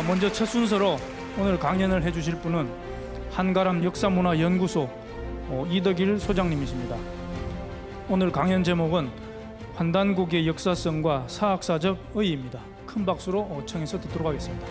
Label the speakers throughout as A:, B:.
A: 먼저 첫 순서로 오늘 강연을 해주실 분은 한가람 역사문화연구소 이덕일 소장님이십니다. 오늘 강연 제목은 환단국의 역사성과 사학사적 의의입니다. 큰 박수로 청해서 듣도록 하겠습니다.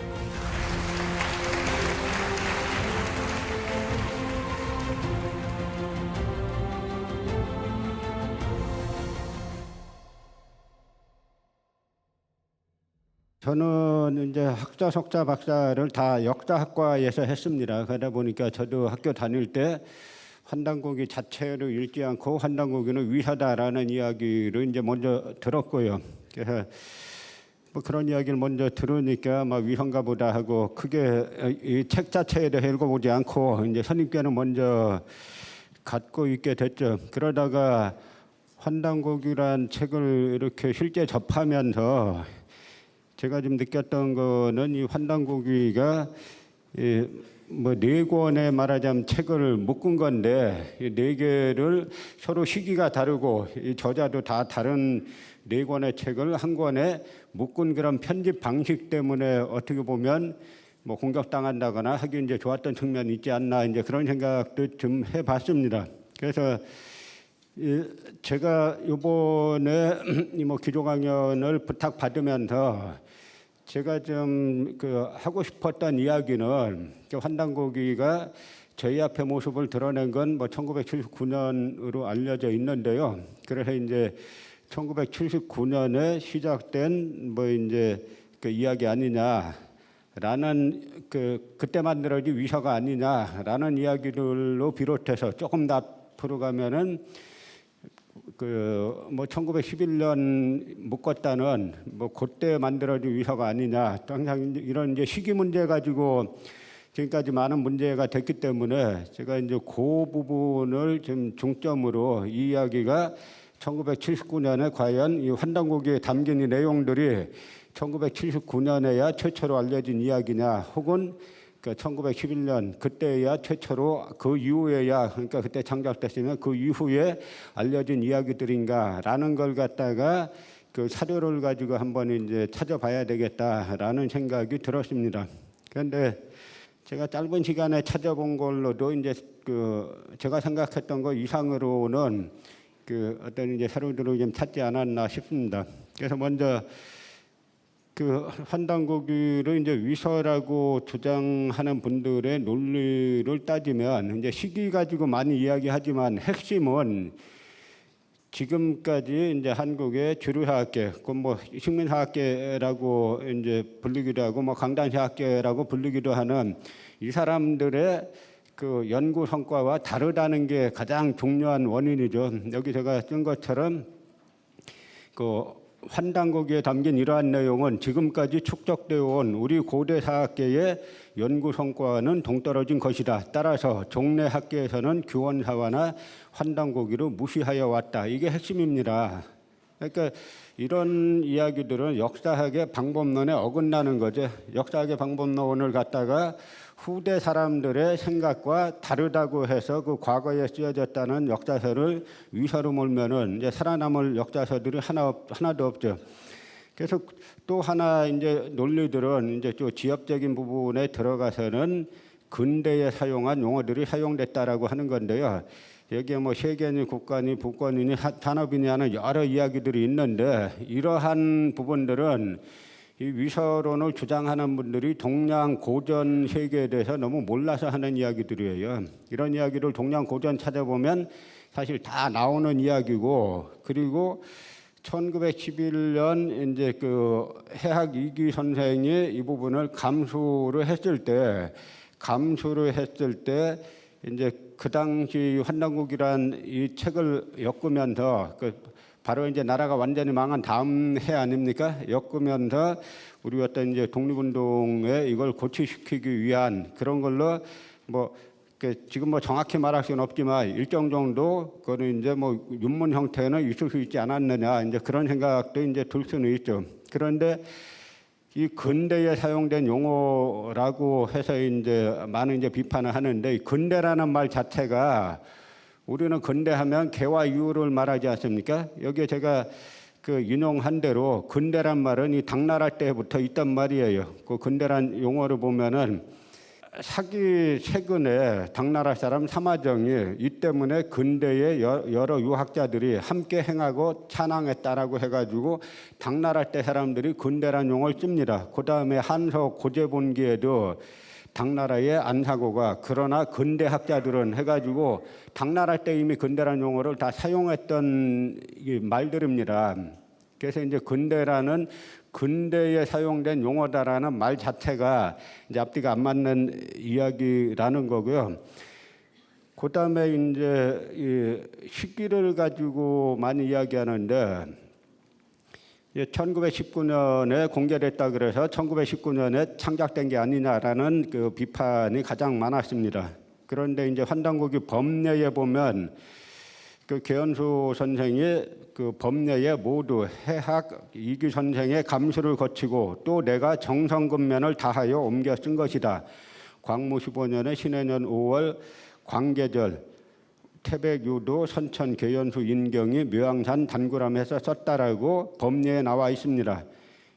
B: 저는 이제 학사, 석사, 박사를 다 역사학과에서 했습니다. 그러다 보니까 저도 학교 다닐 때 환단고기 자체를 읽지 않고 환단고기는 위사다라는 이야기를 이제 먼저 들었고요. 그래서 뭐 그런 이야기를 먼저 들으니까 막 위선가 보다 하고 크게 이 책 자체에 대해 읽어보지 않고 이제 선임께는 먼저 갖고 있게 됐죠. 그러다가 환단고기란 책을 이렇게 실제 접하면서 제가 좀 느꼈던 거는 이 환단고기가 뭐 네 권의 말하자면 책을 묶은 건데 이 네 개를 서로 시기가 다르고 이 저자도 다 다른 네 권의 책을 한 권에 묶은 그런 편집 방식 때문에 어떻게 보면 뭐 공격당한다거나 하기 이제 좋았던 측면이 있지 않나 이제 그런 생각도 좀 해봤습니다. 그래서 제가 이번에 뭐 기조 강연을 부탁받으면서 제가 좀 하고 싶었던 이야기는 환단고기가 저희 앞에 모습을 드러낸 건 뭐 1979년으로 알려져 있는데요. 그래서 이제 1979년에 시작된 뭐 이제 그 이야기 아니냐라는 그때 만들어진 위서가 아니냐라는 이야기들로 비롯해서 조금 더 앞으로 가면은 뭐 1911년 묶었다는 뭐 그때 만들어진 위서가 아니냐 항상 이런 이제 시기 문제 가지고 지금까지 많은 문제가 됐기 때문에 제가 이제 그 부분을 좀 중점으로 이 이야기가 1979년에 과연 이 환단고기에 담긴 이 내용들이 1979년에야 최초로 알려진 이야기냐 혹은 1911년 그때야 최초로 그 이후에야 그러니까 그때 창작됐으면 그 이후에 알려진 이야기들인가라는 걸 갖다가 그 사료를 가지고 한번 이제 찾아봐야 되겠다라는 생각이 들었습니다. 그런데 제가 짧은 시간에 찾아본 걸로도 이제 제가 생각했던 거 이상으로는 어떤 이제 사료들을 좀 찾지 않았나 싶습니다. 그래서 먼저 환단고기를 이제 위서라고 주장하는 분들의 논리를 따지면 이제 시기 가지고 많이 이야기하지만 핵심은 지금까지 이제 한국의 주류사학계, 뭐 식민사학계라고 이제 불리기도 하고 뭐 강단사학계라고 불리기도 하는 이 사람들의 연구 성과와 다르다는 게 가장 중요한 원인이죠. 여기 제가 쓴 것처럼 환단고기에 담긴 이러한 내용은 지금까지 축적되어 온 우리 고대 사학계의 연구 성과와는 동떨어진 것이다. 따라서 종래 학계에서는 규원사화나 환단고기를 무시하여 왔다. 이게 핵심입니다. 그러니까 이런 이야기들은 역사학의 방법론에 어긋나는 거죠. 역사학의 방법론을 갖다가 후대 사람들의 생각과 다르다고 해서 그 과거에 쓰여졌다는 역사서를 위서로 몰면은 이제 살아남을 역사서들이 하나도 없죠. 그래서 또 하나 이제 논리들은 이제 또 지역적인 부분에 들어가서는 근대에 사용한 용어들이 사용됐다라고 하는 건데요. 여기에 뭐 세계니 국가니 부권이니 산업이니 하는 여러 이야기들이 있는데 이러한 부분들은 이 위서론을 주장하는 분들이 동양 고전 세계에 대해서 너무 몰라서 하는 이야기들이에요. 이런 이야기를 동양 고전 찾아보면 사실 다 나오는 이야기고 그리고 1911년 이제 해학 이기 선생이 이 부분을 감수를 했을 때 이제 그 당시 환단고기란 이 책을 엮으면서 바로 이제 나라가 완전히 망한 다음 해 아닙니까? 엮으면서 우리 어떤 이제 독립운동에 이걸 고취시키기 위한 그런 걸로 뭐 지금 뭐 정확히 말할 수는 없지만 일정 정도 그거는 이제 뭐 윤문 형태는 있을 수 있지 않았느냐 이제 그런 생각도 이제 들 수는 있죠. 그런데 이 근대에 사용된 용어라고 해서 이제 많은 이제 비판을 하는데 근대라는 말 자체가 우리는 근대하면 개와 이후를 말하지 않습니까? 여기에 제가 그 인용한 대로 근대란 말은 이 당나라 때부터 있단 말이에요. 그 근대란 용어를 보면은 사기 최근에 당나라 사람 사마정이 이 때문에 근대의 여러 유학자들이 함께 행하고 찬양했다라고 해가지고 당나라 때 사람들이 근대란 용어를 씁니다. 그 다음에 한서 고제본기에도 당나라의 안사고가 그러나 근대학자들은 해가지고 당나라 때 이미 근대란 용어를 다 사용했던 말들입니다. 그래서 이제 근대라는 근대에 사용된 용어다라는 말 자체가 이제 앞뒤가 안 맞는 이야기라는 거고요. 그 다음에 이제 이 시기를 가지고 많이 이야기하는데 1919년에 공개됐다 그래서 1919년에 창작된 게 아니냐라는 그 비판이 가장 많았습니다. 그런데 이제 환단고기 법례에 보면 그 계연수 선생이 그 법례에 모두 해학 이기 선생의 감수를 거치고 또 내가 정성근면을 다하여 옮겨 쓴 것이다. 광무 15년에 신해년 5월 광계절 태백유도 선천 계연수 인경이 묘양산 단구람에서 썼다라고 법례에 나와 있습니다.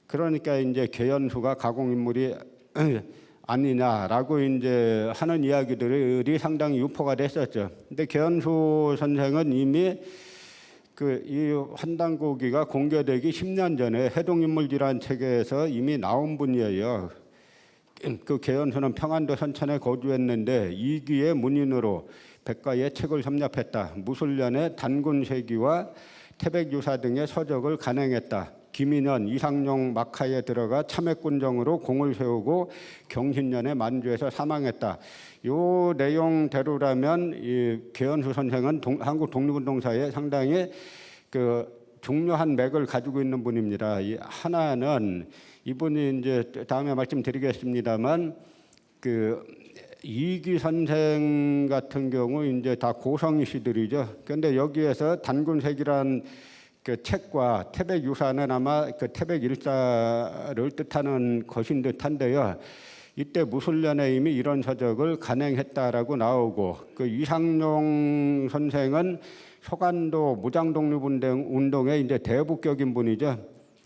B: 그러니까 이제 계연수가 가공인물이 아니냐라고 이제 하는 이야기들이 상당히 유포가 됐었죠. 근데 계연수 선생은 이미 그 이 환단고기가 공개되기 10년 전에 해동인물지라는 책에서 이미 나온 분이에요. 그 계연수는 평안도 선천에 거주했는데 이기의 문인으로 백가의 책을 섭렵했다. 무술년에 단군세기와 태백유사 등의 서적을 간행했다. 김인현, 이상용 막하에 들어가 참액군정으로 공을 세우고 경신년에 만주에서 사망했다. 요 내용대로라면 이 계연수 선생은 한국 독립운동사에 상당히 그 중요한 맥을 가지고 있는 분입니다. 이 하나는 이분이 이제 다음에 말씀드리겠습니다만 그 이기 선생 같은 경우 이제 다 고성이시들이죠. 그런데 여기에서 단군색이란 그 책과 태백 유사는 아마 그 태백 일사를 뜻하는 것인 듯한데요. 이때 무술년에 이미 이런 서적을 간행했다라고 나오고 그 이상용 선생은 소간도 무장독립운동의 이제 대부격인 분이죠.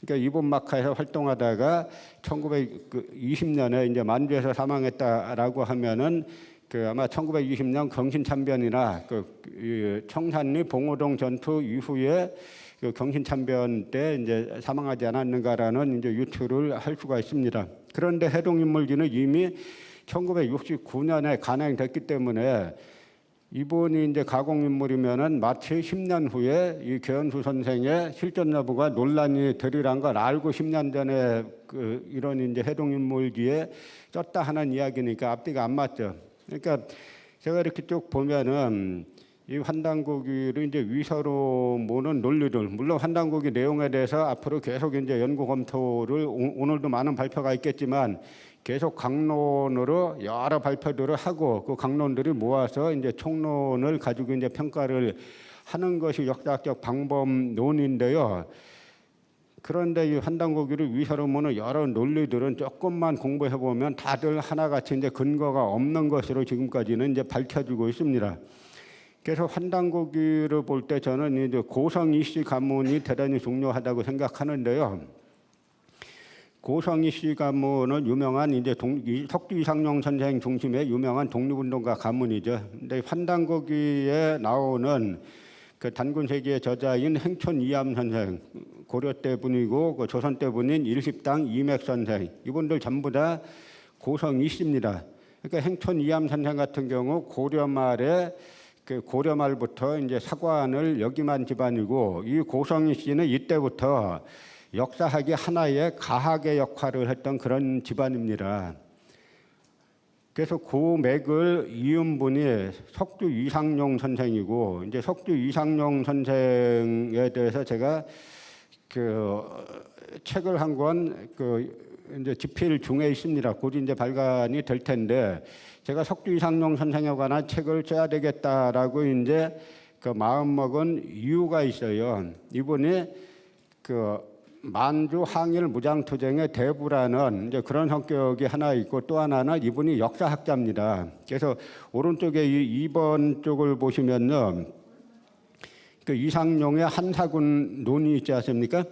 B: 그러니까 이분 마카에서 활동하다가 1920년에 이제 만주에서 사망했다라고 하면은 그 아마 1920년 경신참변이나 그 청산리 봉오동 전투 이후에 그 경신참변 때 이제 사망하지 않았는가라는 이제 유추를 할 수가 있습니다. 그런데 해동인물지는 이미 1969년에 간행됐기 때문에 이분이 이제 가공인물이면은 마치 10년 후에 이 계연수 선생의 실존 여부가 논란이 되리란 걸 알고 10년 전에 그 이런 이제 해동인물기에 썼다 하는 이야기니까 앞뒤가 안 맞죠. 그러니까 제가 이렇게 쭉 보면은 이 환단고기를 이제 위서로 모는 논리들, 물론 환단고기 내용에 대해서 앞으로 계속 이제 연구 검토를 오늘도 많은 발표가 있겠지만 계속 강론으로 여러 발표들을 하고 그 강론들이 모아서 이제 총론을 가지고 이제 평가를 하는 것이 역사학적 방법론인데요. 그런데 이 환단고기를 위서로 모는 여러 논리들은 조금만 공부해 보면 다들 하나같이 이제 근거가 없는 것으로 지금까지는 이제 밝혀지고 있습니다. 그래서 환단고기를 볼 때 저는 이제 고성희 씨 가문이 대단히 중요하다고 생각하는데요. 고성희 씨 가문은 유명한 이제 석주 이상용 선생 중심의 유명한 독립운동가 가문이죠. 근데 환단고기에 나오는 그 단군세기의 저자인 행촌 이암 선생, 고려 때 분이고 그 조선 때 분인 일십당 이맥 선생, 이분들 전부 다 고성희 씨입니다. 그러니까 행촌 이암 선생 같은 경우 고려 말에 그 고려 말부터 이제 사관을 역임한 집안이고 이 고성희 씨는 이때부터 역사학이 하나의 가학의 역할을 했던 그런 집안입니다. 그래서 그 맥을 이은 분이 석주 이상용 선생이고 이제 석주 이상용 선생에 대해서 제가 그 책을 한 권 그 이제 집필 중에 있습니다. 곧 이제 발간이 될 텐데 제가 석주 이상용 선생에 관한 책을 써야 되겠다라고 이제 그 마음먹은 이유가 있어요. 이분이 그 만주 항일 무장투쟁의 대부라는 이제 그런 성격이 하나 있고 또 하나는 이분이 역사학자입니다. 그래서 오른쪽에 이 2번 쪽을 보시면요. 그 이상용의 한사군 논이 있지 않습니까?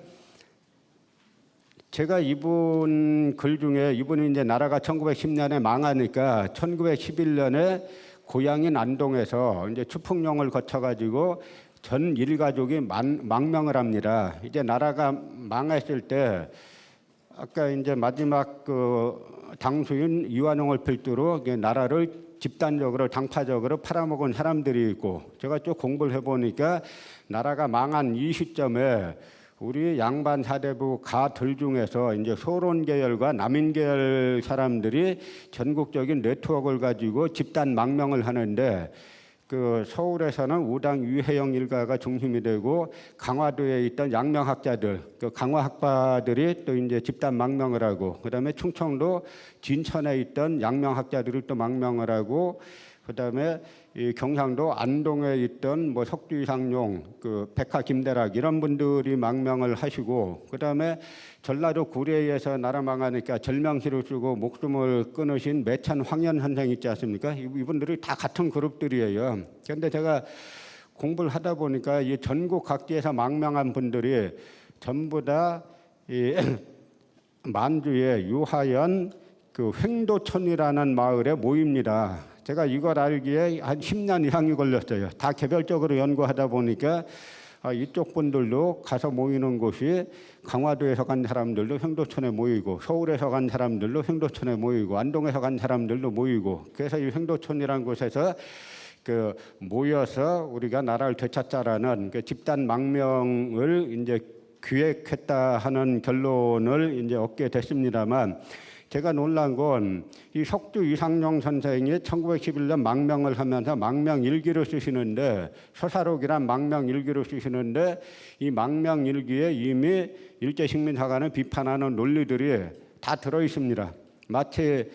B: 제가 이분 글 중에 이분이 이제 나라가 1910년에 망하니까 1911년에 고향인 안동에서 이제 추풍령을 거쳐가지고 전 일가족이 망명을 합니다. 이제 나라가 망했을 때 아까 이제 마지막 그 당수인 이완용을 필두로 나라를 집단적으로 당파적으로 팔아먹은 사람들이 있고, 제가 쭉 공부를 해보니까 나라가 망한 이 시점에 우리 양반 사대부 가들 중에서 이제 소론 계열과 남인 계열 사람들이 전국적인 네트워크를 가지고 집단 망명을 하는데, 그 서울에서는 우당 유해영 일가가 중심이 되고 강화도에 있던 양명학자들, 그 강화학파들이 또 이제 집단 망명을 하고, 그다음에 충청도 진천에 있던 양명학자들이 또 망명을 하고, 그다음에 이 경상도 안동에 있던 뭐 석주 이상용, 그 백화 김대락 이런 분들이 망명을 하시고, 그다음에 전라도 구례에서 나라 망하니까 절명시를 쓰고 목숨을 끊으신 매찬 황현 선생 있지 않습니까? 이분들이 다 같은 그룹들이에요. 그런데 제가 공부를 하다 보니까 이 전국 각지에서 망명한 분들이 전부 다 이 만주의 유하연 그 횡도촌이라는 마을에 모입니다. 제가 이걸 알기에 한 10년 이상이 걸렸어요. 다 개별적으로 연구하다 보니까 이쪽 분들도 가서 모이는 곳이 강화도에서 간 사람들도 횡도촌에 모이고, 서울에서 간 사람들도 횡도촌에 모이고, 안동에서 간 사람들도 모이고, 그래서 이 횡도촌이라는 곳에서 그 모여서 우리가 나라를 되찾자라는 그 집단 망명을 이제 기획했다 하는 결론을 이제 얻게 됐습니다만, 제가 놀란 건 이 석주 이상용 선생이 1911년 망명을 하면서 망명 일기를 쓰시는데, 서사록이란 망명 일기를 쓰시는데, 이 망명 일기에 이미 일제식민사관을 비판하는 논리들이 다 들어 있습니다. 마치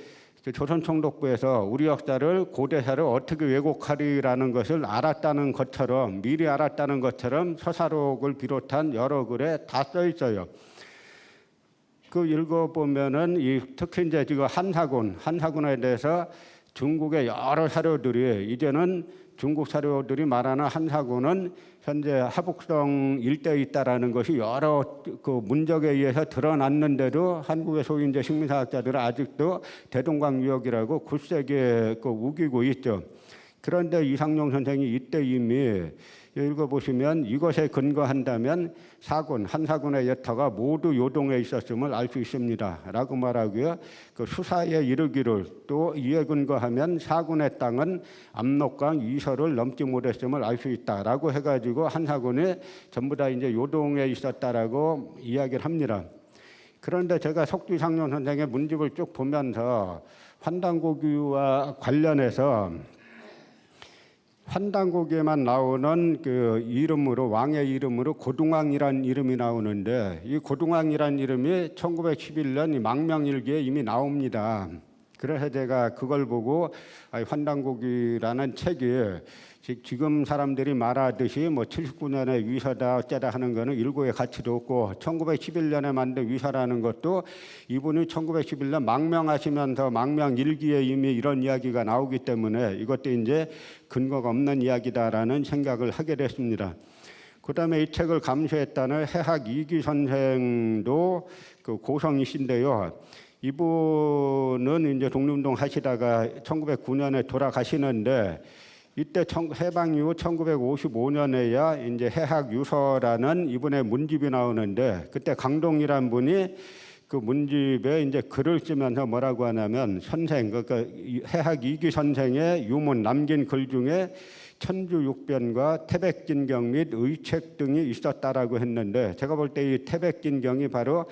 B: 조선총독부에서 우리 역사를 고대사를 어떻게 왜곡하리라는 것을 알았다는 것처럼, 미리 알았다는 것처럼 서사록을 비롯한 여러 글에 다 써 있어요. 그 읽어보면은 특히 이제 지금 한사군에 대해서 중국의 여러 사료들이, 이제는 중국 사료들이 말하는 한사군은 현재 하북성 일대에 있다라는 것이 여러 그 문적에 의해서 드러났는데도 한국의 소위 이제 식민사학자들은 아직도 대동강 유역이라고 굳세게 그 우기고 있죠. 그런데 이상용 선생이 이때 이미 읽어보시면 이것에 근거한다면 한사군의 여터가 모두 요동에 있었음을 알 수 있습니다 라고 말하고요. 그 수사에 이르기를, 또 이에 근거하면 사군의 땅은 압록강 이서를 넘지 못했음을 알 수 있다라고 해가지고 한사군이 전부 다 이제 요동에 있었다라고 이야기를 합니다. 그런데 제가 석주 이상용 선생의 문집을 쭉 보면서 환단고기와 관련해서 환단고기에만 나오는 그 이름으로, 왕의 이름으로 고둥왕이라는 이름이 나오는데, 이 고둥왕이라는 이름이 1911년 망명일기에 이미 나옵니다. 그래서 제가 그걸 보고 환단고기라는 책이 지금 사람들이 말하듯이 뭐 79년에 위서다 어쩌다 하는 거는 일고의 가치도 없고, 1911년에 만든 위서라는 것도 이분이 1911년 망명하시면서 망명일기에 이미 이런 이야기가 나오기 때문에 이것도 이제 근거가 없는 이야기다라는 생각을 하게 됐습니다. 그다음에 이 책을 감수했다는 해학 이기 선생도 그 고성이신데요. 이분은 이제 독립운동 하시다가 1909년에 돌아가시는데, 이때 해방 이후 1955년에야 이제 해학 유서라는 이분의 문집이 나오는데, 그때 강동이란 분이 그 문집에 이제 글을 쓰면서 뭐라고 하냐면, 그러니까 해학 이기 선생의 유문 남긴 글 중에 천주육변과 태백진경 및 의책 등이 있었다라고 했는데, 제가 볼 때 이 태백진경이 바로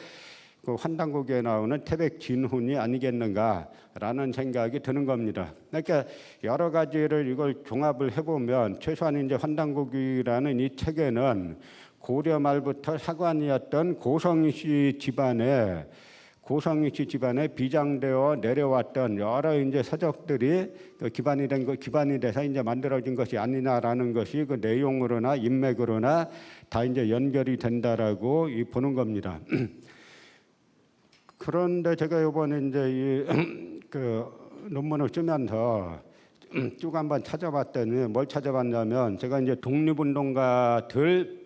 B: 그 환단고기에 나오는 태백진훈이 아니겠는가라는 생각이 드는 겁니다. 그러니까 여러 가지를 이걸 종합을 해보면, 최소한 이제 환단고기라는 이 책에는 고려 말부터 사관이었던 고성희 씨 집안에 비장되어 내려왔던 여러 이제 서적들이 기반이 돼서 이제 만들어진 것이 아니냐라는 것이 그 내용으로나 인맥으로나 다 이제 연결이 된다라고 보는 겁니다. 그런데 제가 이번에 이제 그 논문을 쓰면서 쭉 한번 찾아봤더니 뭘 찾아봤냐면 제가 이제 독립운동가들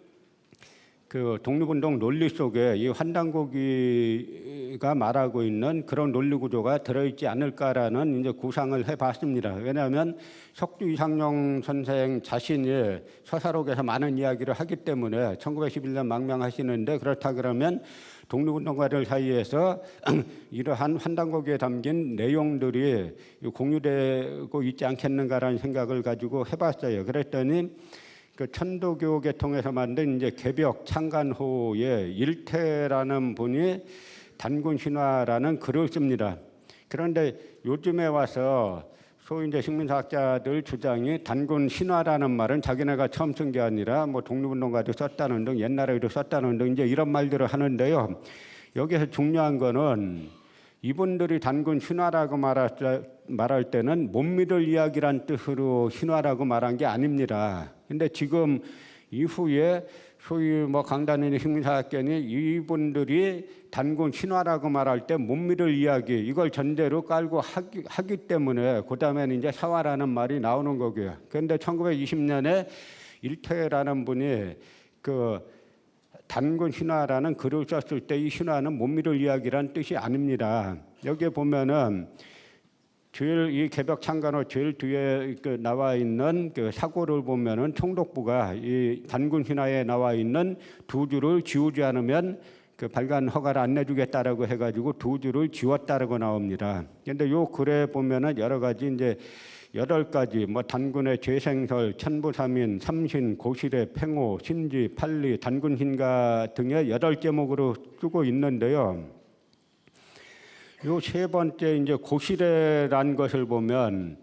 B: 그 독립운동 논리 속에 이 환단고기가 말하고 있는 그런 논리 구조가 들어있지 않을까라는 이제 구상을 해봤습니다. 왜냐하면 석주 이상용 선생 자신이 서사록에서 많은 이야기를 하기 때문에 1911년 망명하시는데 그렇다 그러면 독립운동가들 사이에서 이러한 환단고기에 담긴 내용들이 공유되고 있지 않겠는가라는 생각을 가지고 해봤어요. 그랬더니 그 천도교 계통에서 만든 이제 개벽 창간호의 일태라는 분이 단군 신화라는 글을 씁니다. 그런데 요즘에 와서 소위 이제 식민사학자들 주장이 단군 신화라는 말은 자기네가 처음 쓴 게 아니라 뭐 독립운동가도 썼다는 등 옛날에도 썼다는 등 이제 이런 말들을 하는데요. 여기서 중요한 거는 이분들이 단군 신화라고 말할 때는 못 믿을 이야기란 뜻으로 신화라고 말한 게 아닙니다. 근데 지금 이후에 소위 뭐 강단이나 식민사학견이 이분들이 단군 신화라고 말할 때 못 믿을 이야기 이걸 전제로 깔고 하기 때문에 그다음에는 이제 사화라는 말이 나오는 거고요. 그런데 1920년에 일태라는 분이 그 단군 신화라는 글을 썼을 때 이 신화는 못 믿을 이야기란 뜻이 아닙니다. 여기에 보면은 제일 이 개벽 창간호 제일 뒤에 그 나와 있는 그 사고를 보면은 총독부가 이 단군 신화에 나와 있는 두 줄을 지우지 않으면 그 발간 허가를 안 내주겠다라고 해가지고 두 줄을 지웠다라고 나옵니다. 그런데 요 글에 보면은 여러 가지 이제 8가지 뭐 단군의 재생설, 천부삼인, 삼신, 고실의 팽호, 신지, 판리, 단군신가 등의 8제목으로 쓰고 있는데요. 요 세 번째 이제 고실에란 것을 보면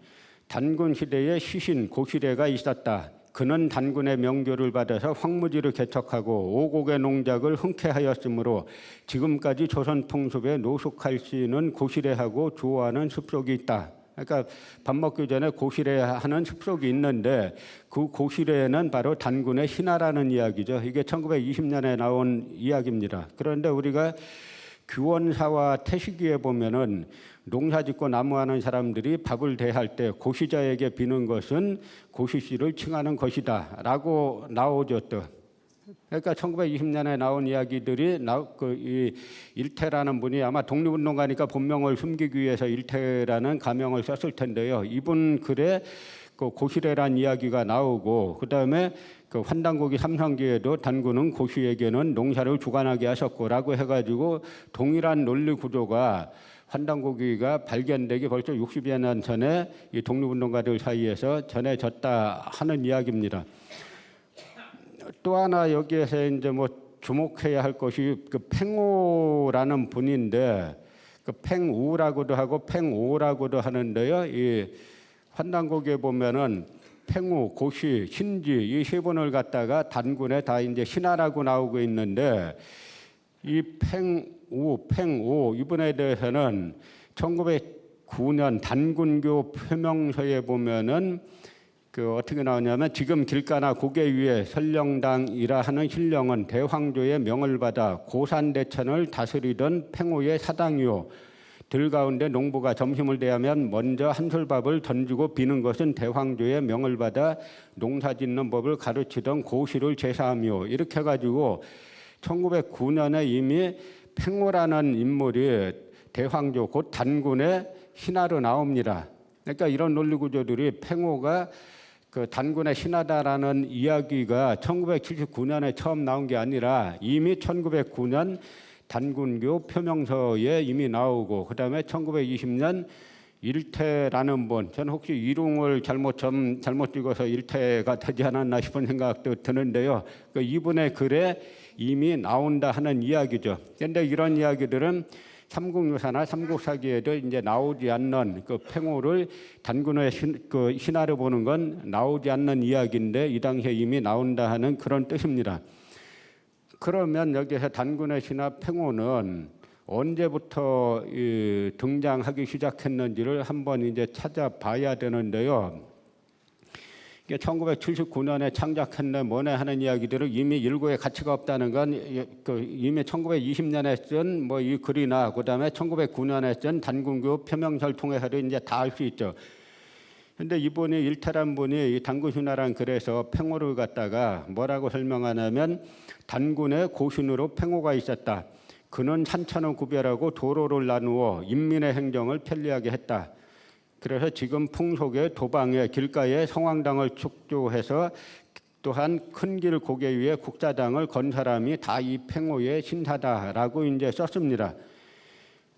B: 단군 시대에 시신 고실에가 있었다. 그는 단군의 명교를 받아서 황무지를 개척하고 오곡의 농작을 흔쾌하였으므로 지금까지 조선 풍습에 노숙할 수 있는 고실에하고 좋아하는 습속이 있다. 그러니까 밥 먹기 전에 고실에 하는 습속이 있는데 그 고실에는 바로 단군의 신하라는 이야기죠. 이게 1920년에 나온 이야기입니다. 그런데 우리가 규원사와 태식기에 보면은 농사짓고 나무하는 사람들이 밥을 대할 때 고시자에게 비는 것은 고시씨를 칭하는 것이다라고 나오죠. 또 그러니까 1920년에 나온 이야기들이 이 일태라는 분이 아마 독립운동가니까 본명을 숨기기 위해서 일태라는 가명을 썼을 텐데요. 이분 글에 그 고실에란 이야기가 나오고 그 다음에 그 환단고기 삼성기에도 단군은 고시에게는 농사를 주관하게 하셨고라고 해가지고 동일한 논리 구조가 환단고기가 발견되기 벌써 60여 년 전에 이 독립운동가들 사이에서 전해졌다 하는 이야기입니다. 또 하나 여기에서 이제 뭐 주목해야 할 것이 그 팽오라는 분인데 그 팽우라고도 하고 팽오라고도 하는데요. 이 환단고기에 보면은 팽우, 고시, 신지 이 세 번을 갖다가 단군에 다 이제 신하라고 나오고 있는데 이 팽오 이분에 대해서는 1909년 단군교 표명서에 보면은 그 어떻게 나오냐면 지금 길가나 고개 위에 설령당이라 하는 신령은 대황조의 명을 받아 고산대천을 다스리던 팽오의 사당이요. 들 가운데 농부가 점심을 대하면 먼저 한술밥을 던지고 비는 것은 대황조의 명을 받아 농사짓는 법을 가르치던 고시를 제사하며 이렇게 해가지고 1909년에 이미 팽오라는 인물이 대황조 곧 단군의 신하로 나옵니다. 그러니까 이런 논리 구조들이 팽오가 그 단군의 신하다라는 이야기가 1979년에 처음 나온 게 아니라 이미 1909년 단군교 표명서에 이미 나오고 그다음에 1920년 일태라는 분, 저는 혹시 이룽을 잘못 찍어서 일태가 되지 않았나 싶은 생각도 드는데요. 그 이분의 글에 이미 나온다 하는 이야기죠. 그런데 이런 이야기들은 삼국유사나 삼국사기에도 이제 나오지 않는 그 팽오를 단군의 신하로 보는 건 나오지 않는 이야기인데 이 당시에 이미 나온다 하는 그런 뜻입니다. 그러면 여기서 단군의 신하 팽오는 언제부터 등장하기 시작했는지를 한번 이제 찾아봐야 되는데요. 이게 1979년에 창작했네 뭐네 하는 이야기들을 이미 일고에 가치가 없다는 건 이미 1920년에 쓴 뭐 이 글이나 그다음에 1909년에 쓴 단군교 표명서를 통해서도 이제 다 알 수 있죠. 근데 이분이 일탈한 분이 이 단군 신화란 글에서 팽호를 갖다가 뭐라고 설명하냐면 단군의 고신으로 팽호가 있었다. 그는 산천을 구별하고 도로를 나누어 인민의 행정을 편리하게 했다. 그래서 지금 풍속의 도방의 길가에 성황당을 축조해서 또한 큰 길 고개 위에 국사당을 건 사람이 다 이 팽호의 신사다라고 이제 썼습니다.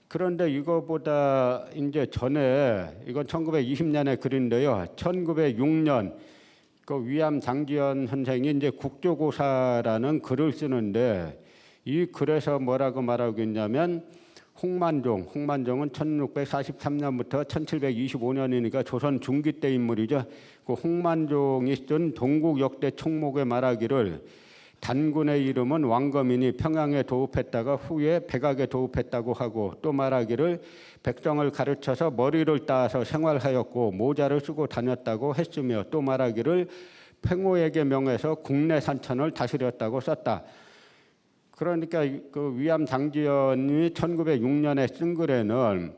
B: 그런데 이거보다 이제 전에 이건 1920년에 글인데요. 1906년 그 위암 장지연 선생이 이제 국조고사라는 글을 쓰는데 이 글에서 뭐라고 말하고 있냐면 홍만종은 1643년부터 1725년이니까 조선 중기 때 인물이죠. 그 홍만종이 쓴 동국 역대 총목에 말하기를 단군의 이름은 왕검이니 평양에 도읍했다가 후에 백악에 도읍했다고 하고 또 말하기를 백성을 가르쳐서 머리를 따서 생활하였고 모자를 쓰고 다녔다고 했으며 또 말하기를 팽호에게 명해서 국내 산천을 다스렸다고 썼다. 그러니까 그 위암 장지연이 1906년에 쓴 글에는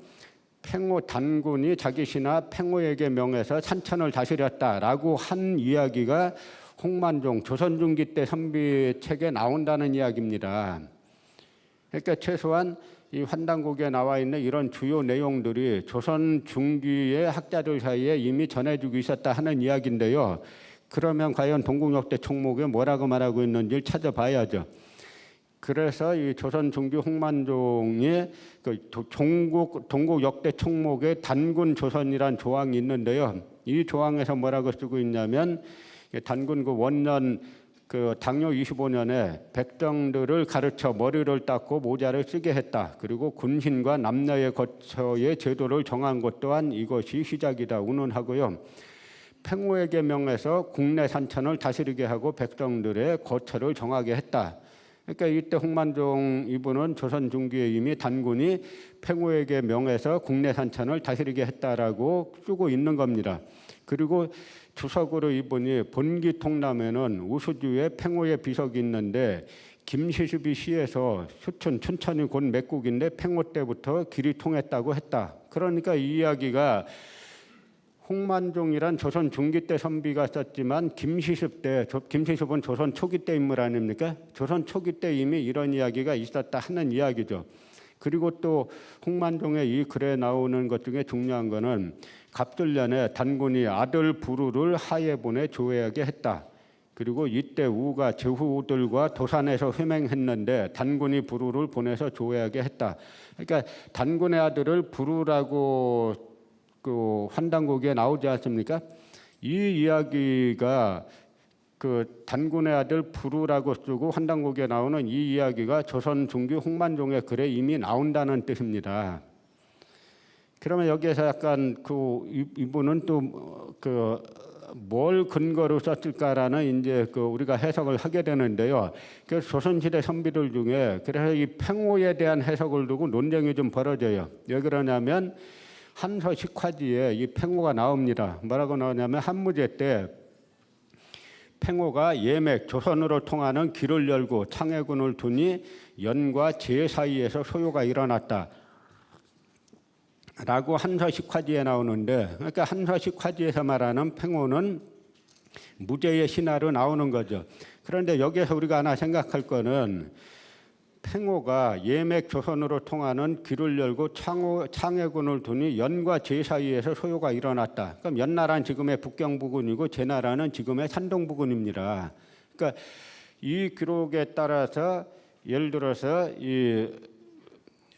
B: 팽호 단군이 자기 신하 팽호에게 명해서 산천을 다스렸다라고 한 이야기가 홍만종 조선중기 때 선비책에 나온다는 이야기입니다. 그러니까 최소한 이 환단곡에 나와 있는 이런 주요 내용들이 조선중기의 학자들 사이에 이미 전해지고 있었다 하는 이야기인데요. 그러면 과연 동국역대 총목에 뭐라고 말하고 있는지를 찾아봐야죠. 그래서 이 조선중기 홍만종의 그 동국 역대 총목의 단군 조선이란 조항이 있는데요. 이 조항에서 뭐라고 쓰고 있냐면 단군 그 원년 그 당뇨 25년에 백성들을 가르쳐 머리를 닦고 모자를 쓰게 했다. 그리고 군신과 남녀의 거처의 제도를 정한 것 또한 이것이 시작이다 운운하고요. 팽호에게 명해서 국내 산천을 다스리게 하고 백성들의 거처를 정하게 했다. 그러니까 이때 홍만종 이분은 조선 중기에 이미 단군이 팽호에게 명해서 국내 산천을 다스리게 했다라고 쓰고 있는 겁니다. 그리고 주석으로 이분이 본기통남에는 우수주에 팽호의 비석이 있는데 김시습이 시에서 수천 춘천이 곧 맥국인데 팽호 때부터 길이 통했다고 했다. 그러니까 이 이야기가 홍만종이란 조선 중기 때 선비가 썼지만 김시습 때, 김시습은 조선 초기 때 인물 아닙니까? 조선 초기 때 이미 이런 이야기가 있었다 하는 이야기죠. 그리고 또 홍만종의 이 글에 나오는 것 중에 중요한 거는 갑들년에 단군이 아들 부루를 하에 보내 조회하게 했다. 그리고 이때 우가 제후들과 도산에서 회맹했는데 단군이 부루를 보내서 조회하게 했다. 그러니까 단군의 아들을 부루라고 그 환단곡에 나오지 않습니까? 이 이야기가 그 단군의 아들 부루라고 쓰고 환단곡에 나오는 이 이야기가 조선 중기 홍만종의 글에 이미 나온다는 뜻입니다. 그러면 여기에서 약간 그 이분은 또 그 뭘 근거로 썼을까라는 이제 그 우리가 해석을 하게 되는데요. 그래서 조선시대 선비들 중에 그래서 이 팽호에 대한 해석을 두고 논쟁이 좀 벌어져요. 왜 그러냐면 한서 식화지에 이 팽호가 나옵니다. 뭐라고 나오냐면 한무제 때 팽호가 예맥 조선으로 통하는 길을 열고 창해군을 두니 연과 제 사이에서 소요가 일어났다. 라고 한서식화지에 나오는데 그러니까 한서식화지에서 말하는 팽호는 무제의 신하로 나오는 거죠. 그런데 여기에서 우리가 하나 생각할 거는 팽호가 예맥 조선으로 통하는 길을 열고 창해군을 두니 연과 제 사이에서 소요가 일어났다. 그럼 연나라는 지금의 북경 부근이고 제나라는 지금의 산동 부근입니다. 그러니까 이 기록에 따라서 예를 들어서 이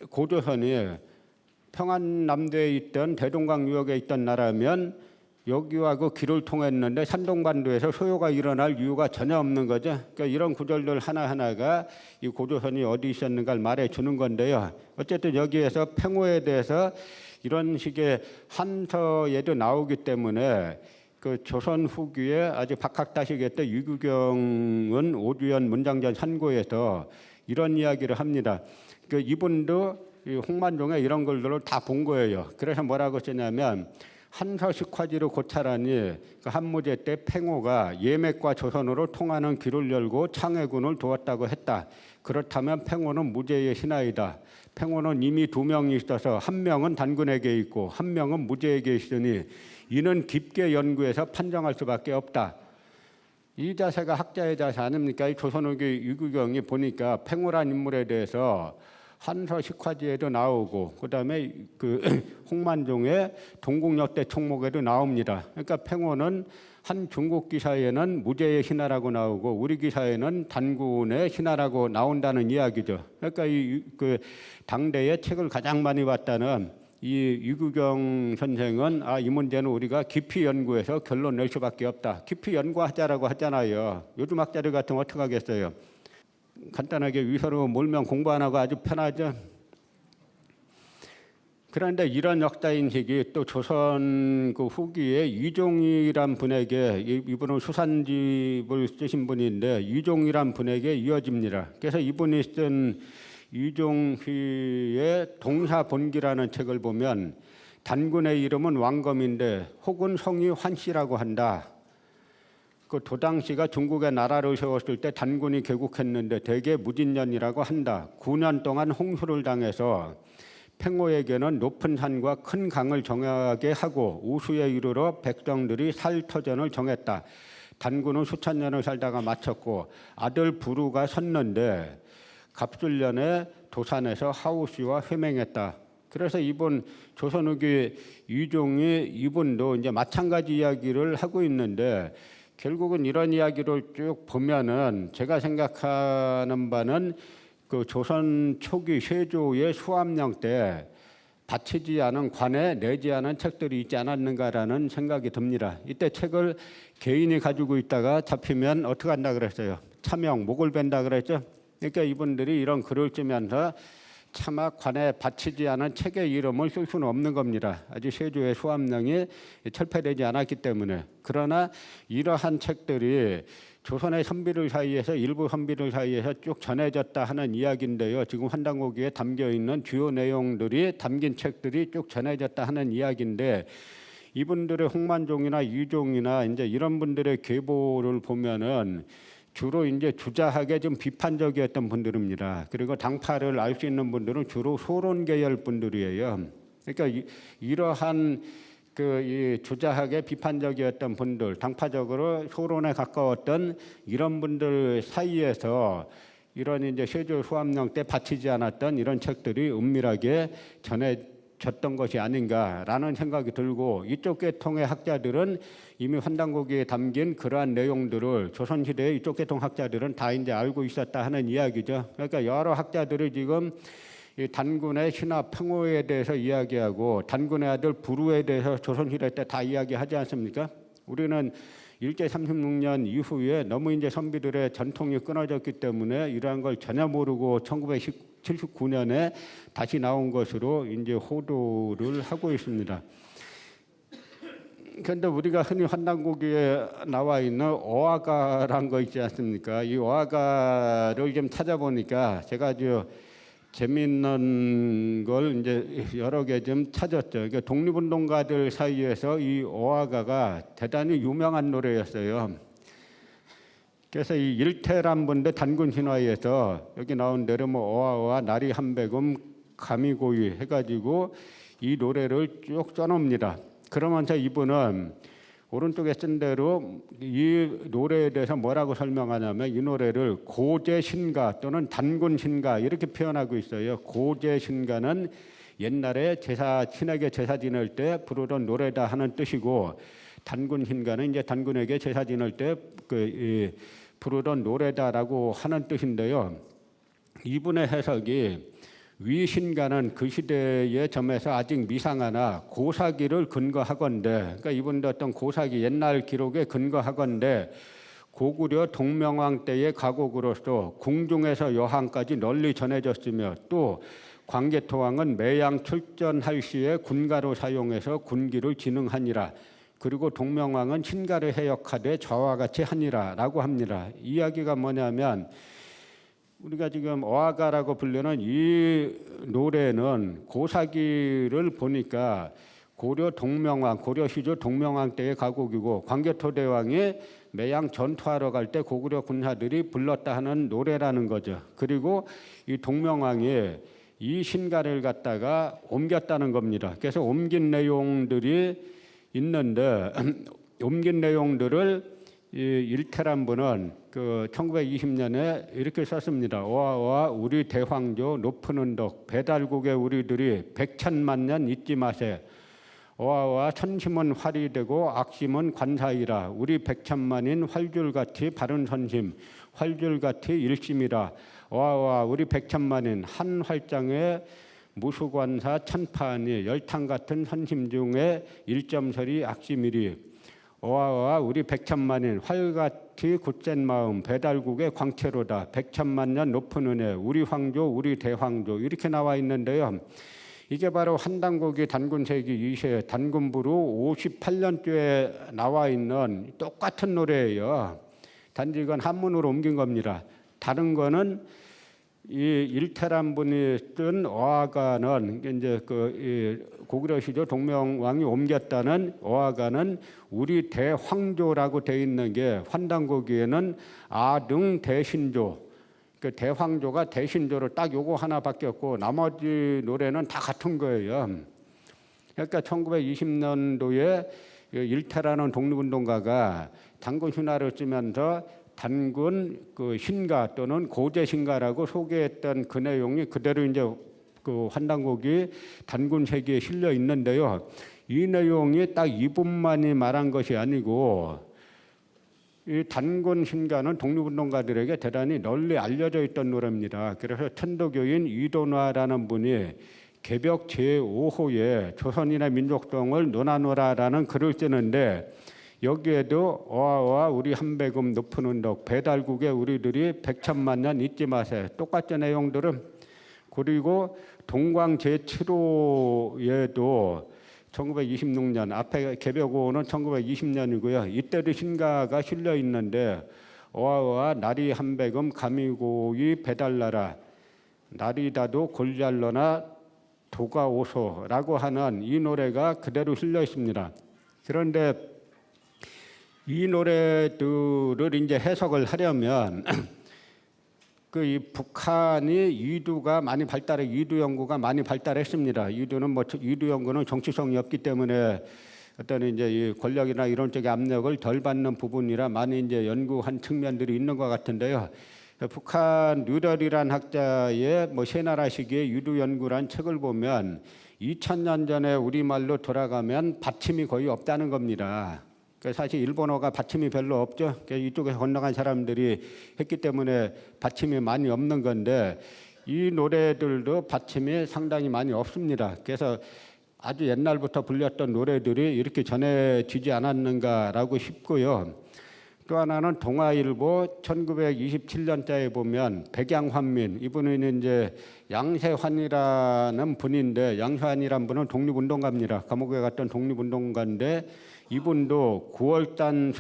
B: 고조선이 평안남도에 있던 대동강 유역에 있던 나라면 여기와 그 길을 통했는데 산동반도에서 소요가 일어날 이유가 전혀 없는 거죠. 그러니까 이런 구절들 하나하나가 이 고조선이 어디 있었는가를 말해 주는 건데요. 어쨌든 여기에서 팽호에 대해서 이런 식의 한서에도 나오기 때문에 그 조선 후기에 아주 박학다식에 때 유규경은 오주연 문장전 산고에서 이런 이야기를 합니다. 그 이분도 이 홍만종의 이런 글들을 다 본 거예요. 그래서 뭐라고 쓰냐면 한서식화지로 고찰하니 그 한무제 때 팽호가 예맥과 조선으로 통하는 길을 열고 창해군을 도왔다고 했다. 그렇다면 팽호는 무제의 신하이다. 팽호는 이미 두 명이 있어서 한 명은 단군에게 있고 한 명은 무제에게 있으니 이는 깊게 연구해서 판정할 수밖에 없다. 이 자세가 학자의 자세 아닙니까? 이 조선후기 유구경이 보니까 팽호란 인물에 대해서 한서식화지에도 나오고 그다음에 그 홍만종의 동국역대 총목에도 나옵니다. 그러니까 팽호는 한 중국 기사에는 무제의 신하라고 나오고 우리 기사에는 단군의 신하라고 나온다는 이야기죠. 그러니까 그 당대의 책을 가장 많이 봤다는 이 유구경 선생은 이 문제는 우리가 깊이 연구해서 결론 낼 수밖에 없다. 깊이 연구하자라고 하잖아요. 요즘 학자들 같으면 어떻게 하겠어요? 간단하게 위서로 몰면 공부 안 하고 아주 편하죠. 그런데 이런 역사인식이 또 조선 그 후기에 이종이란 분에게, 이분은 수산집을 쓰신 분인데 이종이란 분에게 이어집니다. 그래서 이분이 쓴 이종휘의 동사본기라는 책을 보면 단군의 이름은 왕검인데 혹은 성이 환씨라고 한다. 그 도당씨가 중국에 나라를 세웠을 때 단군이 개국했는데 대개 무진년이라고 한다. 9년 동안 홍수를 당해서 팽호에게는 높은 산과 큰 강을 정하게 하고 우수에 이르러 백성들이 살 터전을 정했다. 단군은 수천 년을 살다가 마쳤고 아들 부루가 섰는데 갑술년에 도산에서 하우씨와 회맹했다. 그래서 이번 조선후기 유종이 이분도 이제 마찬가지 이야기를 하고 있는데 결국은 이런 이야기를 쭉 보면은 제가 생각하는 바는 그 조선 초기 세조의 수암령 때 바치지 않은 관에 내지 않은 책들이 있지 않았는가라는 생각이 듭니다. 이때 책을 개인이 가지고 있다가 잡히면 어떻게 한다 그랬어요? 차명, 목을 벤다 그랬죠? 그러니까 이분들이 이런 글을 쓰면서 차마 관에 바치지 않은 책의 이름을 쓸 수는 없는 겁니다. 아직 세조의 수암령이 철폐되지 않았기 때문에. 그러나 이러한 책들이 조선의 선비들 사이에서 일부 선비들 사이에서 쭉 전해졌다 하는 이야기인데요. 지금 환단고기에 담겨 있는 주요 내용들이 담긴 책들이 쭉 전해졌다 하는 이야기인데 이분들의 홍만종이나 유종이나 이제 이런 분들의 계보를 보면은 주로 이제 주자학에 좀 비판적이었던 분들입니다. 그리고 당파를 알 수 있는 분들은 주로 소론 계열 분들이에요. 그러니까 이러한 이 주자학에 비판적이었던 분들, 당파적으로 소론에 가까웠던 이런 분들 사이에서 이런 이제 세조 수암령 때 바치지 않았던 이런 책들이 은밀하게 전해졌던 것이 아닌가라는 생각이 들고 이쪽 계통의 학자들은 이미 환단고기에 담긴 그러한 내용들을 조선시대의 이쪽 계통 학자들은 다 이제 알고 있었다 하는 이야기죠. 그러니까 여러 학자들이 지금 이 단군의 신하 팽호에 대해서 이야기하고 단군의 아들 부루에 대해서 조선시대 때 다 이야기하지 않습니까? 우리는 일제 36년 이후에 너무 이제 선비들의 전통이 끊어졌기 때문에 이러한 걸 전혀 모르고 1979년에 다시 나온 것으로 이제 호도를 하고 있습니다. 그런데 우리가 흔히 환단고기에 나와 있는 어화가란 거 있지 않습니까? 이 어화가를 좀 찾아보니까 제가 아주 재미있는 걸 이제 여러 개 좀 찾았죠. 그러니까 독립운동가들 사이에서 이 어화가가 대단히 유명한 노래였어요. 그래서 이 일태란 분들 단군 신화에서 여기 나온 대로 뭐 어화와 나리 한백음 가미고이 해가지고 이 노래를 쭉 써놓습니다. 그러면서 이분은 오른쪽에 쓴 대로 이 노래에 대해서 뭐라고 설명하냐면 이 노래를 고제신가 또는 단군신가 이렇게 표현하고 있어요. 고제신가는 옛날에 신에게 제사 지낼 때 부르던 노래다 하는 뜻이고 단군신가는 이제 단군에게 제사 지낼 때 부르던 노래다라고 하는 뜻인데요. 이분의 해석이 위신가는 그 시대의 점에서 아직 미상하나 고사기를 근거하건대, 그러니까 이분도 어떤 고사기 옛날 기록에 근거하건대 고구려 동명왕 때의 가곡으로서 궁중에서 여항까지 널리 전해졌으며 또 광개토왕은 매양 출전할 시에 군가로 사용해서 군기를 진흥하니라. 그리고 동명왕은 신가를 해역하되 저와 같이 하니라라고 합니다. 이야기가 뭐냐면 우리가 지금 어화가라고 불리는 이 노래는 고사기를 보니까 고려 동명왕, 고려 시조 동명왕 때의 가곡이고 광개토대왕이 매양 전투하러 갈 때 고구려 군사들이 불렀다 하는 노래라는 거죠. 그리고 이 동명왕이 이 신가를 갖다가 옮겼다는 겁니다. 그래서 옮긴 내용들이 있는데 옮긴 내용들을 이 일테란 분은 그 1920년에 이렇게 썼습니다. 오아와 우리 대황조 높은 언덕 배달국의 우리들이 백천만 년 잊지 마세. 오아와 선심은 활이 되고 악심은 관사이라. 우리 백천만인 활줄같이 바른 선심 활줄같이 일심이라. 오아와 우리 백천만인 한 활장에 무수관사 천파하니 열탕 같은 선심 중에 일점설이 악심이리. 오아와 우리 백천만인 활같이 굳센 마음 배달국의 광채로다. 백천만 년 높은 은혜 우리 황조 우리 대황조 이렇게 나와 있는데요. 이게 바로 한단국이 단군세기 2세 단군부로 58년도에 나와 있는 똑같은 노래예요. 단지 이건 한문으로 옮긴 겁니다. 다른 거는 이 일테란 분이 쓴 어아가는 이제 그 고구려 시조 동명왕이 옮겼다는 어아가는 우리 대황조라고 돼 있는 게 환단고기에는 아등 대신조 그 대황조가 대신조로 딱 요거 하나 바뀌었고 나머지 노래는 다 같은 거예요. 그러니까 1920년도에 일테라는 독립운동가가 단군 신화를 쓰면서 단군 그 신가 또는 고제 신가라고 소개했던 그 내용이 그대로 이제 그 환단곡이 단군 세기에 실려 있는데요. 이 내용이 딱 이분만이 말한 것이 아니고 이 단군 신가는 독립운동가들에게 대단히 널리 알려져 있던 노래입니다. 그래서 천도교인 이도나라는 분이 개벽 제5호에 조선인의 민족성을 논하노라라는 글을 쓰는데 여기에도 어아와 우리 한배금 높은 언덕 배달국의 우리들이 백천만 년 잊지 마세. 똑같은 내용들은 그리고 동광 제7호에도 1926년 앞에 개벽호는 1920년이고요. 이때도 신가가 실려 있는데 어아와 나리 한배금 가미고이 배달나라 나리다도 골잘러나 도가오소라고 하는 이 노래가 그대로 실려 있습니다. 그런데 이 노래들을 이제 해석을 하려면 그 이 북한이 이두가 많이 발달해 이두 연구가 많이 발달했습니다. 이두는 이두 연구는 정치성이 없기 때문에 어떤 이제 이 권력이나 이런 쪽의 압력을 덜 받는 부분이라 많이 이제 연구한 측면들이 있는 것 같은데요. 북한 류럴이란 학자의 새나라 시기의 유두 연구란 책을 보면 2000년 전에 우리말로 돌아가면 받침이 거의 없다는 겁니다. 사실 일본어가 받침이 별로 없죠. 이쪽에서 건너간 사람들이 했기 때문에 받침이 많이 없는 건데 이 노래들도 받침이 상당히 많이 없습니다. 그래서 아주 옛날부터 불렸던 노래들이 이렇게 전해지지 않았는가라고 싶고요. 또 하나는 동아일보 1927년자에 보면 백양환민 이분은 이제 양세환이라는 분인데 양세환이라는 분은 독립운동가입니다. 감옥에 갔던 독립운동가인데 이분도 9월단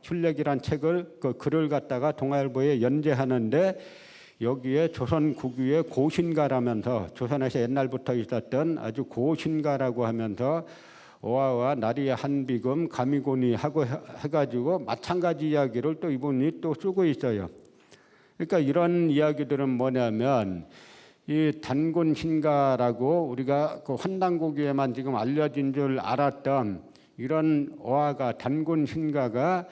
B: 출래기란 책을 그 글을 갖다가 동아일보에 연재하는데 여기에 조선 국유의 고신가라면서 조선에서 옛날부터 있었던 아주 고신가라고 하면서 어아와 나리 한비금 가미고니 하고 해가지고 마찬가지 이야기를 또 이분이 또 쓰고 있어요. 그러니까 이런 이야기들은 뭐냐면 이 단군 신가라고 우리가 그 환단고기에만 지금 알려진 줄 알았던 이런 어아가 단군 신가가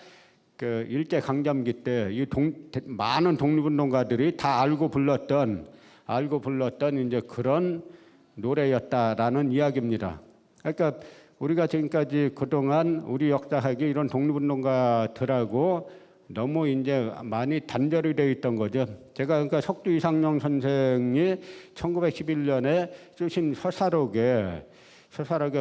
B: 그 일제 강점기 때 이 많은 독립운동가들이 다 알고 불렀던 이제 그런 노래였다라는 이야기입니다. 그러니까 우리가 지금까지 그동안 우리 역사학이 이런 독립운동가들하고 너무 이제 많이 단절이 되어 있던 거죠. 제가 그러니까 석두 이상용 선생이 1911년에 쓰신 서사록에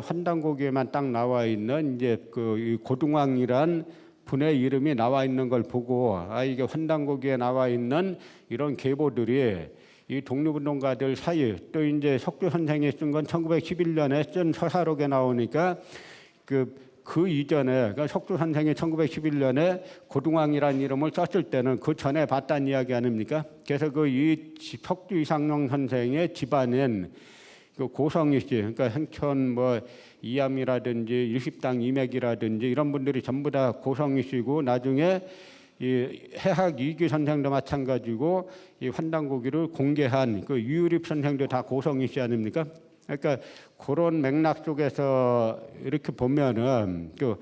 B: 환단고기에만 딱 나와 있는 이제 그 고등왕이란 분의 이름이 나와 있는 걸 보고 이게 환단고기에 나와 있는 이런 계보들이 이 독립운동가들 사이 또 이제 석두 선생이 쓴 건 1911년에 쓴 서사록에 나오니까 그 이전에 그러니까 석두 선생이 1911년에 고등왕이라는 이름을 썼을 때는 그 전에 봤다는 이야기 아닙니까? 그래서 이 석두 이상용 선생의 집안인 그 고성희 씨, 그러니까 행천 이암이라든지 일십당 이맥이라든지 이런 분들이 전부 다 고성희 씨고 나중에 이 해학 이기 선생도 마찬가지고 이 환단고기를 공개한 그 유유립 선생도 다 고성희 씨 아닙니까? 그러니까 그런 맥락 속에서 이렇게 보면은 그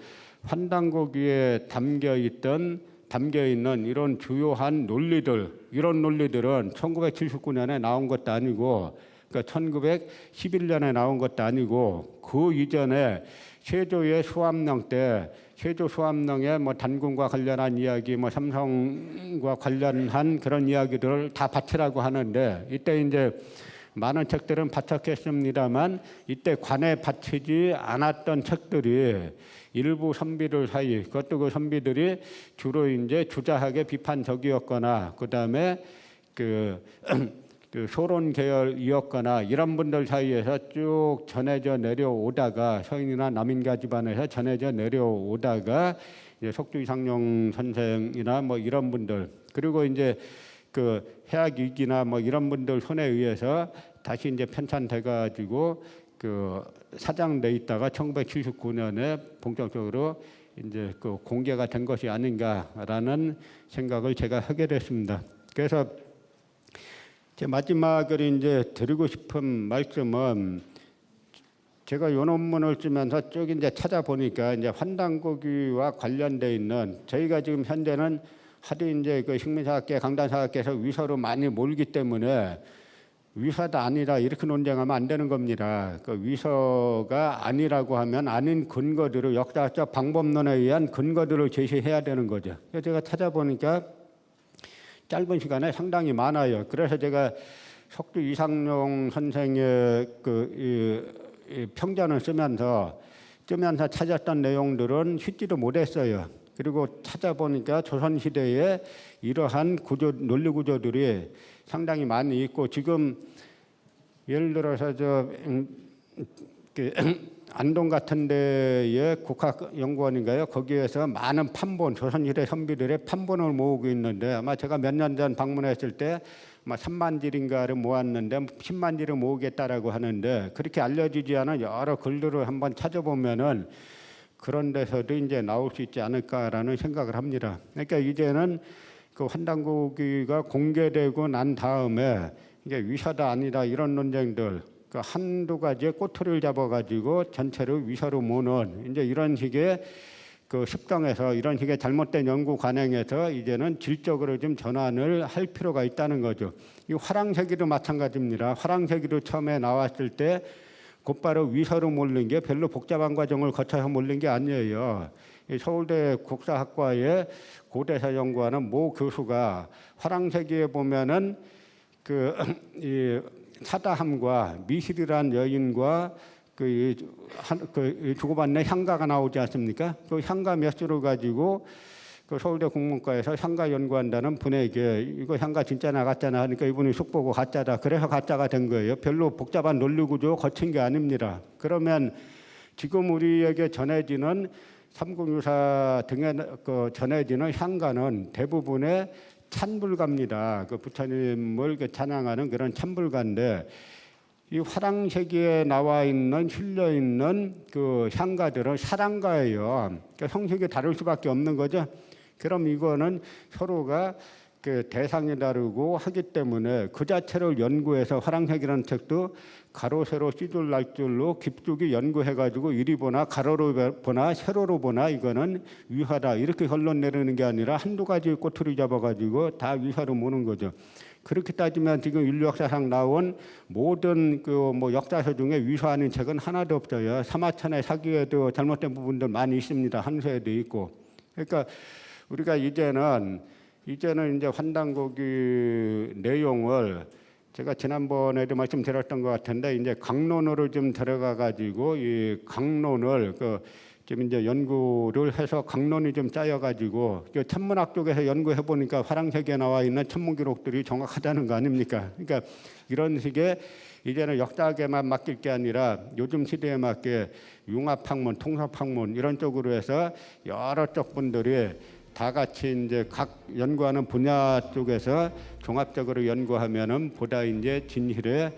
B: 환단고기에 담겨 있는 이런 주요한 논리들, 이런 논리들은 1979년에 나온 것도 아니고, 그러니까 1911년에 나온 것도 아니고, 그 이전에 세조의 수암령 때 세조 수암령의 뭐 단군과 관련한 이야기, 뭐 삼성과 관련한 그런 이야기들을 다 바치라고 하는데, 이때 이제 많은 책들은 바쳤겠습니다만 이때 관에 바치지 않았던 책들이 일부 선비들 사이, 그것도 그 선비들이 주로 이제 주자하게 비판적이었거나 그다음에 그 소론 계열이었거나 이런 분들 사이에서 쭉 전해져 내려오다가 서인이나 남인가 집안에서 전해져 내려오다가 이제 석주 이상용 선생이나 뭐 이런 분들, 그리고 이제 그 해학이기나 뭐 이런 분들 손에 의해서 다시 이제 편찬돼 가지고 그 사장돼 있다가 1979년에 본격적으로 이제 그 공개가 된 것이 아닌가라는 생각을 제가 하게 됐습니다. 그래서 제 마지막으로 이제 드리고 싶은 말씀은, 제가 요 논문을 쓰면서 쭉 이제 찾아보니까 이제 환단고기와 관련돼 있는, 저희가 지금 현재는 하도 이제 그 식민사학계, 강단사학계에서 위서로 많이 몰기 때문에 위서가 아니라 이렇게 논쟁하면 안 되는 겁니다. 그 위서가 아니라고 하면 아닌 근거들을, 역사적 방법론에 의한 근거들을 제시해야 되는 거죠. 그래서 제가 찾아보니까 짧은 시간에 상당히 많아요. 그래서 제가 석주 이상용 선생의 이 평전을 쓰면서 찾았던 내용들은 쉽지도 못했어요. 그리고 찾아보니까 조선시대에 이러한 논리 구조들이 상당히 많이 있고, 지금 예를 들어서 안동 같은 데에 국학연구원인가요? 거기에서 많은 판본, 조선시대 선비들의 판본을 모으고 있는데, 아마 제가 몇 년 전 방문했을 때 아마 3만 질인가를 모았는데 10만 질을 모으겠다라고 하는데, 그렇게 알려지지 않은 여러 글들을 한번 찾아보면은 그런 데서도 이제 나올 수 있지 않을까라는 생각을 합니다. 그러니까 이제는 그 환단고기가 공개되고 난 다음에 이게 위서다 아니다 이런 논쟁들, 그 한두 가지의 꼬투리를 잡아가지고 전체를 위서로 모는 이제 이런 식의 그 습성에서, 이런 식의 잘못된 연구 관행에서 이제는 질적으로 좀 전환을 할 필요가 있다는 거죠. 이 화랑세기도 마찬가지입니다. 화랑세기도 처음에 나왔을 때 곧바로 위서로 몰린 게 별로 복잡한 과정을 거쳐서 몰린 게 아니에요. 서울대 국사학과의 고대사 연구하는 모 교수가 화랑세기에 보면은 이 사다함과 미실이란 여인과 주고받는 향가가 나오지 않습니까? 그 향가 몇 수를 가지고 그 서울대 국문과에서 향가 연구한다는 분에게 이거 향가 진짜 나갔잖아 하니까 이분이 속 보고 가짜다. 그래서 가짜가 된 거예요. 별로 복잡한 논리 구조 거친 게 아닙니다. 그러면 지금 우리에게 전해지는 삼국유사 등에 전해지는 향가는 대부분의 찬불가입니다. 그 부처님을 찬양하는 그런 찬불가인데, 이 화랑세기에 나와 있는, 실려 있는 그 향가들은 사랑가예요. 그러니까 형식이 다를 수밖에 없는 거죠. 그럼 이거는 서로가 그 대상이 다르고 하기 때문에 그 자체를 연구해서, 화랑세기라는 책도 가로 세로 찌줄 날줄로 깊숙이 연구해가지고 이리 보나 가로로 보나 세로로 보나 이거는 위화다 이렇게 결론 내리는 게 아니라 한두 가지 꼬투리 잡아가지고 다 위화로 모는 거죠. 그렇게 따지면 지금 인류 역사상 나온 모든 그 뭐 역사서 중에 위화하는 책은 하나도 없어요. 사마천의 사기에도 잘못된 부분들 많이 있습니다. 한서에도 있고. 그러니까 우리가 이제는 이제 환단고기 내용을 제가 지난번에도 말씀드렸던 것 같은데, 이제 강론으로 좀 들어가 가지고 이 강론을 지금 이제 연구를 해서 강론이 좀 짜여 가지고 천문학 쪽에서 연구해 보니까 화랑세기에 나와 있는 천문 기록들이 정확하다는 거 아닙니까? 그러니까 이런 식의 이제는 역사학에만 맡길 게 아니라 요즘 시대에 맞게 융합학문, 통섭학문 이런 쪽으로 해서 여러 쪽 분들이 다 같이 이제 각 연구하는 분야 쪽에서 종합적으로 연구하면은 보다 이제 진실에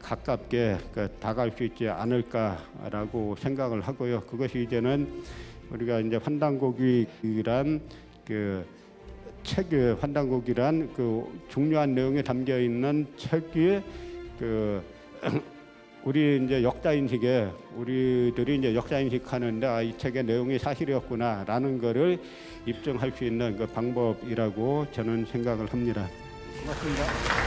B: 가깝게 다가갈 수 있지 않을까라고 생각을 하고요. 그것이 이제는 우리가 이제 환단고기란 환단고기란 중요한 내용이 담겨 있는 책이 우리 이제 역사 인식에 우리들이 이제 역사 인식하는데 이 책의 내용이 사실이었구나라는 거를 입증할 수 있는 그 방법이라고 저는 생각을 합니다. 고맙습니다.